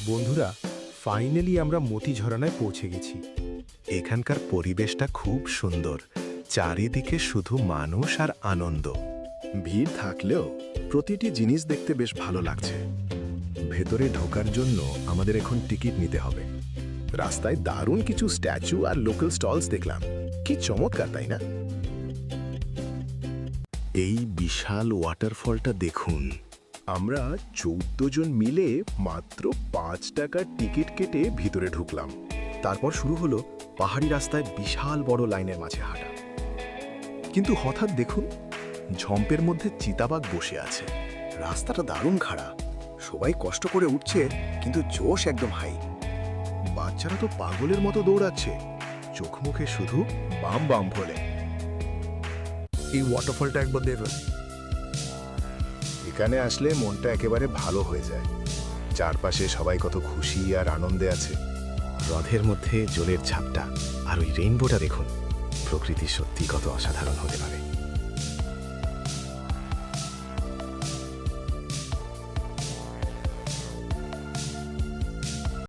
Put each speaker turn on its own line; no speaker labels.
বন্ধুরা, ফাইনালি আমরা মতিঝরানায় পৌঁছে গেছি।
এখানকার পরিবেশটা খুব সুন্দর, চারিদিকে শুধু মানুষ আর আনন্দ। ভিড় থাকলেও প্রতিটি জিনিস দেখতে বেশ ভালো লাগছে। ভেতরে ঢোকার জন্য আমাদের এখন টিকিট নিতে হবে। রাস্তায় দারুণ কিছু স্ট্যাচু আর লোকাল স্টলস দেখলাম, কি চমৎকার তাই না? এই বিশাল ওয়াটারফলটা দেখুন। আমরা 14 জন মিলে মাত্র 5 টাকার টিকিট কেটে ভিতরে ঢুকলাম। তারপর শুরু হলো পাহাড়ি রাস্তায় বিশাল বড় লাইনের মাঝে হাঁটা। কিন্তু হঠাৎ দেখুন, ঝম্পের মধ্যে চিতাবাঘ বসে আছে। রাস্তাটা দারুণ খাড়া, সবাই কষ্ট করে উঠছে, কিন্তু জোশ একদম হাই। বাচ্চারা তো পাগলের মতো দৌড়াচ্ছে, চোখ মুখে শুধু বাম বাম বলে। এই ওয়াটারফলটা একবার দেখুন। এখানে আসলে মনটা একেবারে ভালো হয়ে যায়। চারপাশে সবাই কত খুশি আর আনন্দে আছে। হ্রদের মধ্যে জলের ঝাপটা আর ওই রেইনবোটা দেখুন। প্রকৃতি সত্যি কত অসাধারণ হতে পারে।